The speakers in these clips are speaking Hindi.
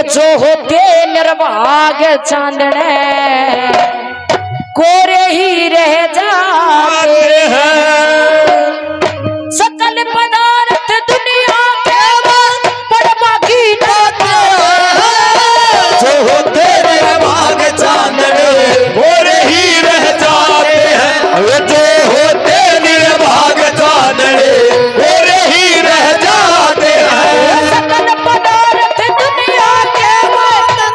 जो होते निर्भाग्य चांदने कोरे ही रह जाते हैं। सकल पदार्थ दुनिया के पर बाकी जो होते निर्भाग्य चांदने कोरे ही रह जाते हैं। जो होते निर्भाग्य चांदने कोरे ही रह जाते हैं। सकल पदार्थ दुनिया के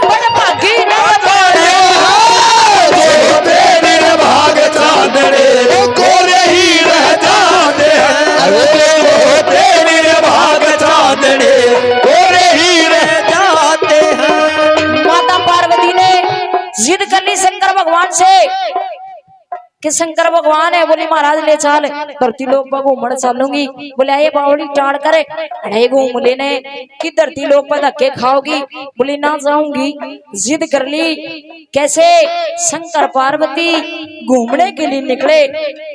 पर बाकी जो होते निर्भाग्य चांदने कोरे ही रह जाते हैं। जो होते निर्भाग्य चांदने कोरे ही रह जाते हैं। माता पार्वती ने जिद कर ली शंकर भगवान से कि शंकर भगवान है। बोली महाराज ले चाल धरती लोक पर घूमने चलूंगी। बोले ये बावड़ी टाड़ करे अरे घूम लेने कि धरती लोक पर धक्के खाओगी। बोली ना जाऊंगी। जिद कर ली। कैसे? शंकर पार्वती घूमने के लिए निकले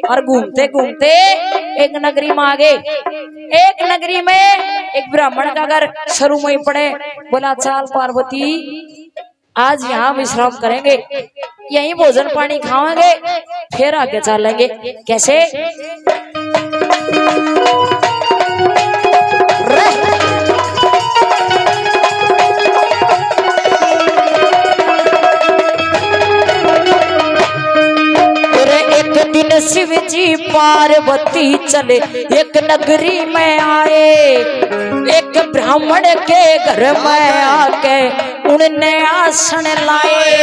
और घूमते घूमते एक नगरी में आ गए। एक नगरी में एक ब्राह्मण का घर शुरू में ही पड़े। बोला चाल पार्वती आज यहाँ विश्राम करेंगे, यहीं भोजन पानी खाएंगे, फिर आगे चलेंगे। कैसे? एक दिन शिव जी पार्वती चले एक नगरी में आए। एक ब्राह्मण के घर में आके उनने आसन लाए।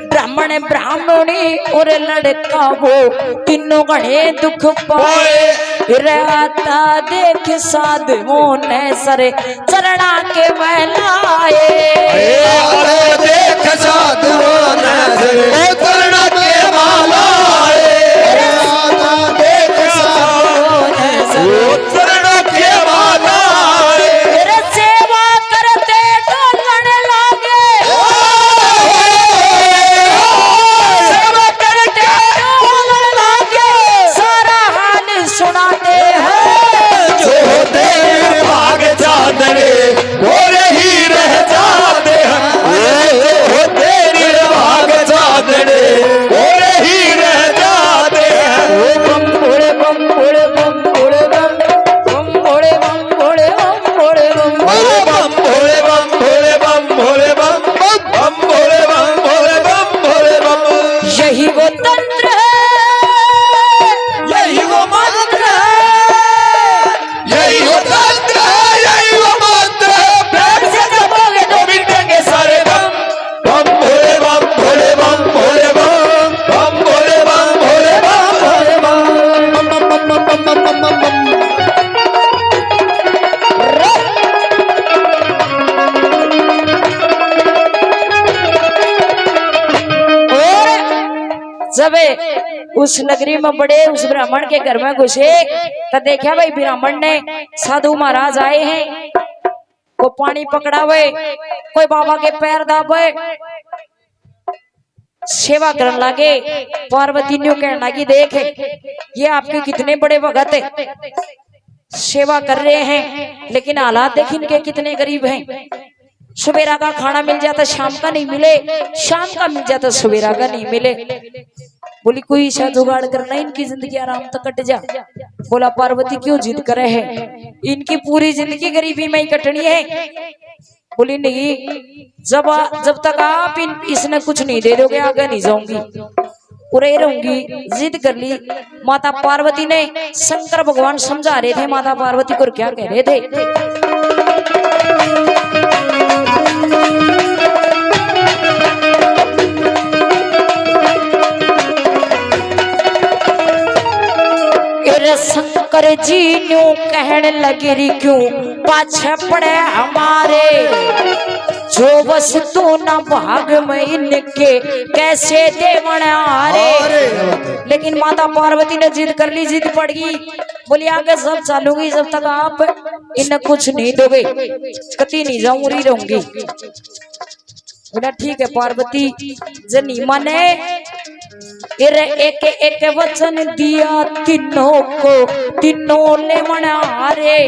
ब्राह्मण ब्राह्मणी और लड़का वो तीनों घने दुख पाए। रहता देख साधुओं ने सरे चरणा के महलाए। देख साधुओं ने सरे चरणा के महलाए। देख साधुओं ने सरे चरणा के महलाए। सेवा करते डोलने लागे। सेवा करते डोलने लागे। सारा हाल सुनाते हैं। जो होते निर्भाग्य चांदने कोरे ही रह जाते हैं। जो होते निर्भाग्य चांदने कोरे ही रह जाते हैं। बम भोले बम भोले बम भोले बम बम भोले बम भोले बम भोले बम बम भोले बम भोले बम भोले बम बम भोले बम भोले बम भोले बम। यही वो तंत्र है, यही वो मंत्र है। यही वो तंत्र है। यही वो मंत्र है। प्रेम से जपोगे तो मिटेंगे सारे गम। बम भोले बम भोले बम भोले बम बम भोले बम भोले बम भोले बम बम बम बम बम बम बम बम। और जब उस नगरी में बड़े उस ब्राह्मण के घर में घुसे तो देखा भाई ब्राह्मण ने साधु महाराज आए हैं। को पानी पकड़ावे, कोई बाबा के पैर दाबे, सेवा करने लगे। पार्वती ने कहने लगी देख ये आपके कितने बड़े भगत है, सेवा कर रहे हैं, लेकिन हालात देख इनके कितने गरीब हैं। सवेरा का खाना मिल जाता शाम का नहीं मिले, शाम का मिल जाता सवेरा का नहीं मिले। बोली कोई ऐसा जुगाड़ करना इनकी जिंदगी आराम तक कट जा। बोला पार्वती क्यों जिद करे है, इनकी पूरी जिंदगी गरीबी में ही कटनी है। बोली नहीं जब तक आप इसने कुछ नहीं दे दोगे आगे नहीं जाऊंगी, पूरे रहूंगी। जिद कर ली। माता पार्वती ने शंकर भगवान समझा रहे थे माता पार्वती को क्या कह रहे थे। शंकर जी न्यू कहने लगे री क्यों पाछे पड़े हमारे, जो वस्तु न भाग में इनके कैसे देवन हारे। लेकिन माता पार्वती ने जिद कर ली, जिद पड़ गई। बोली आगे सब चलूंगी जब तक आप इन्हें कुछ नहीं दोगे, कती नहीं जाऊं रही रहूंगी। बोला ठीक है पार्वती जनी माने। एक एक वचन दिया तीनों को, तीनों ने मना रे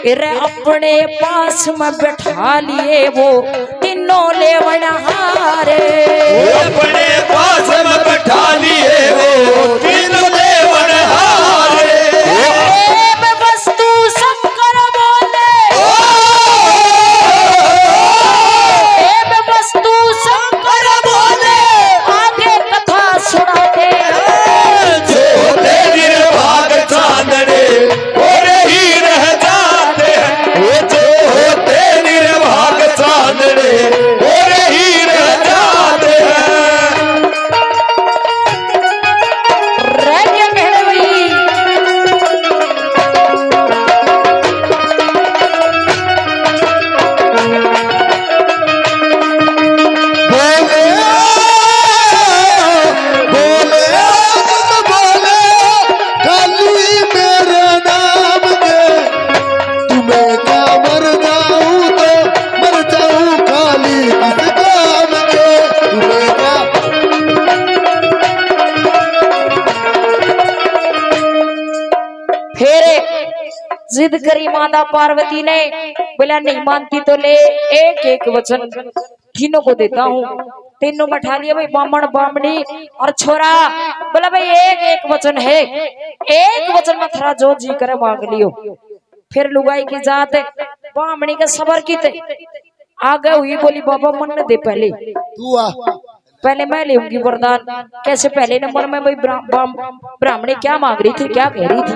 अपने पास में बैठा लिए वो तीन तीनों ले हारे अपने पास में बैठा लिए वो तीनों देवन हारे वस्तु शंकर बोले वस्तु शंकर बोले आगे कथा सुनाते जो होते निर्भाग चांदने और ही रह जाते हैं वो जो होते निर्भाग चांदने और ही रह जाते हैं रह गया कहवी बोले बोले काली मेरे नाम के तुम्हें क्या मर जाऊं तो मर जाऊं काली किस काम के तुम्हें क्या फिर जिद करी माता पार्वती ने बोला नहीं मानती तो ले एक एक वचन तीनों को देता हूँ तीनों बैठा लिया भाई बामण बामणी और छोरा बोला भाई एक एक वचन है एक वचन में थरा जो जी करे मांग लियो फिर लुगाई की जात बामणी के सबर की थे आगे हुई बोली बाबा मन न दे तू आ पहले मैं लूंगी वरदान कैसे पहले नंबर में भाई ब्राह्मणी क्या मांग रही थी क्या कह रही थी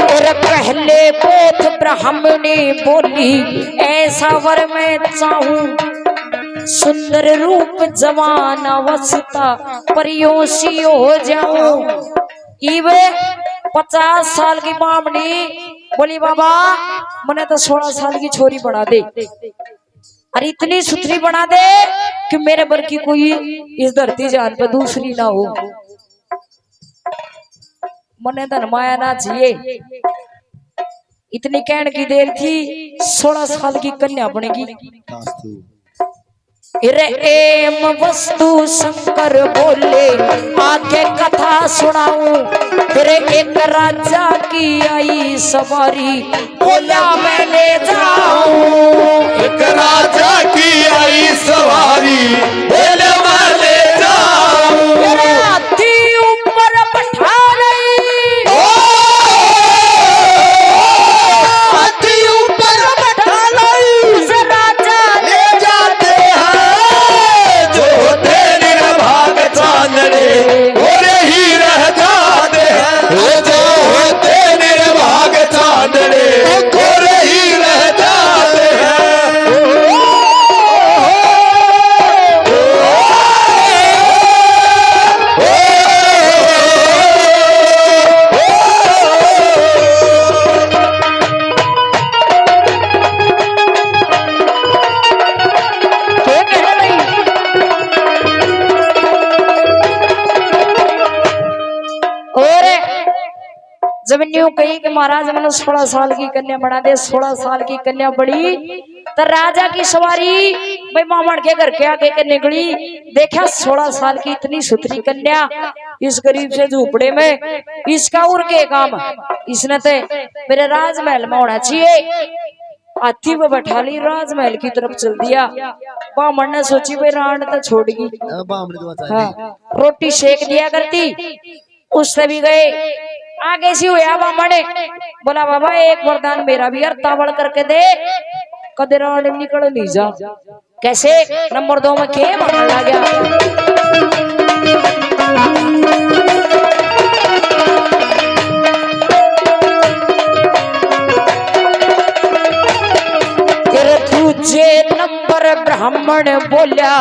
और पहले पोथ ब्राह्मणी बोली ऐसा वर मैं चाहूं सुंदर रूप जवान अवस्था परियोशी हो जाऊं इवे 50 साल की बामणी बोली बाबा मने तो 16 साल की छोरी बना दे और इतनी सुथरी बना दे कि मेरे बर की कोई इस धरती जान पे दूसरी ना हो मने धन माया ना चाहिए इतनी कहने की देर थी 16 साल की कन्या बनेगी एम वस्तु शंकर बोले आगे कथा सुनाऊं तेरे एक राजा की आई सवारी बोला मैं ले जाऊं एक राजा की आई सवारी बोले मैं ले जाऊं तेरे हाथी ऊपर बैठा रही हाथी ऊपर बैठा लाई उस राजा ले जाते हैं जो होते निर्भाग चांदने और ही रह जाते हैं वो जो होते निर्भाग चांदने और ही रह जाते क्या कह रही और जब न्यू कही कि महाराज मैंने 16 साल की कन्या बना दे 16 साल की कन्या बड़ी तो राजा की सवारी भाई मामन के घर के आगे के निकली देखा 16 साल की इतनी सुथरी कन्या इस गरीब से झूपड़े में इसका उर के काम इसने तो मेरे राजमहल में होना चाहिए हाथी पे बैठा ली राजमहल की तरफ चल दिया बामन ने सोची भाई राण तो छोड़गी हाँ, रोटी सेक दिया करती उससे भी गए आगे से हुआ बामन बोला बाबा एक वरदान मेरा भी यार तावड़ करके दे कदे राण निकल नहीं जा कैसे नंबर 2 में के मांगने लग गया तेरे दूजे नंबर ब्राह्मण बोलिया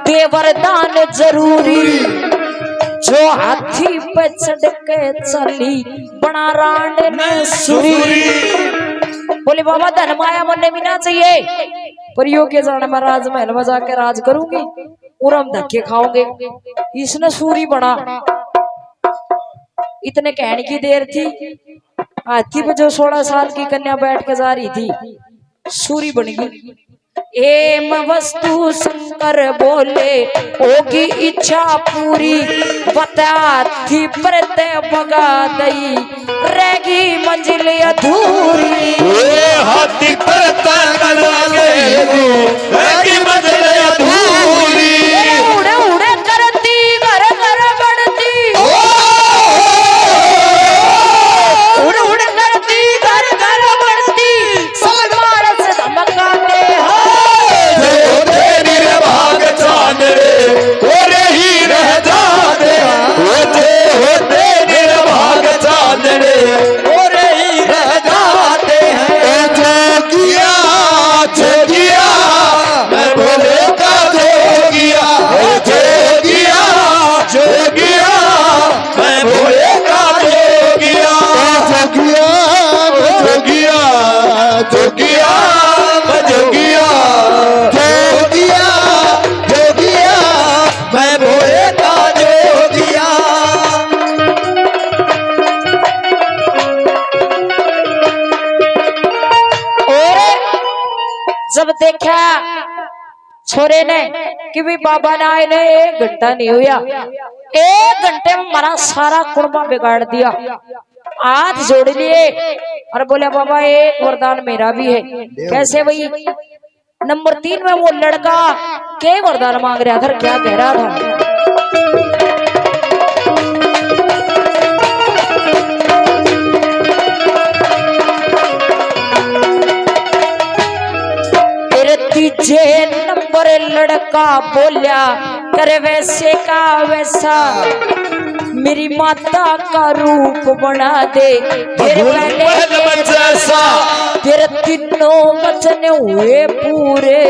दे वरदान जरूरी जो हाथी पे चढ़ के चली बना रांड ने सुरी बोले बाबा धन माया मन भी ना चाहिए पर योग्य जाने में राजमहल में जाके राज करूंगी और हम धक्के खाओगे इसने सूरी बना इतने कहने की देर थी हाथी पे जो 16 साल की कन्या बैठ के जा रही थी सूरी बन गई एम वस्तु शंकर बोले होगी इच्छा पूरी, बता थी परत भगा दई रहेगी मंजिल अधूरी। हाथी परत रहेगी मंजिल अधूरी। उड़े उड़े करती घर घर बढ़ती, उड़ उड़ करती घर घर बढ़ती, सलवार से धमकाते जो तेरी भाग चांद रे ओरे ही रह जाते, वो जो तेरी भाग चांद रे ओरे ही रह जाते हैं। जोगिया जोगिया मैं भोले का जोगिया, जोगिया जोगिया मैं भोले का जोगिया, जोगिया जोगिया मैं जोगिया, जोगिया जोगिया मैं भोले का जोगिया। जब देखा छोरे ने कि भी बाबा ने आए ने 1 घंटा नहीं हुआ, 1 घंटे में हमारा सारा कुर्बा बिगाड़ दिया। हाथ जोड़ लिए और बोले बाबा एक वरदान मेरा भी है। कैसे भाई? नंबर 3 में वो लड़का क्या वरदान मांग रहा था, क्या कह रहा था? तीजे नंबर लड़का बोलिया करे वैसे का वैसा, मेरी माता का रूप बना दे फिर पहले जैसा, फिर तीनों वचन हुए पूरे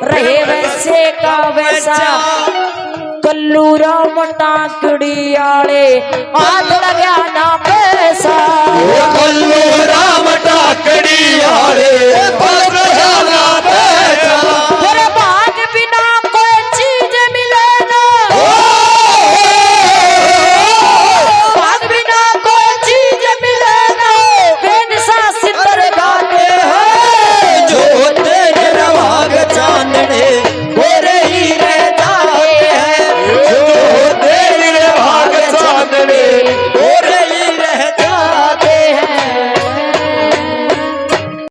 रहे वैसे का वैसा। कल्लूरा मटाकड़ी आले हाथ लगा ना पैसा, कल्लूरा मटाकड़ी आले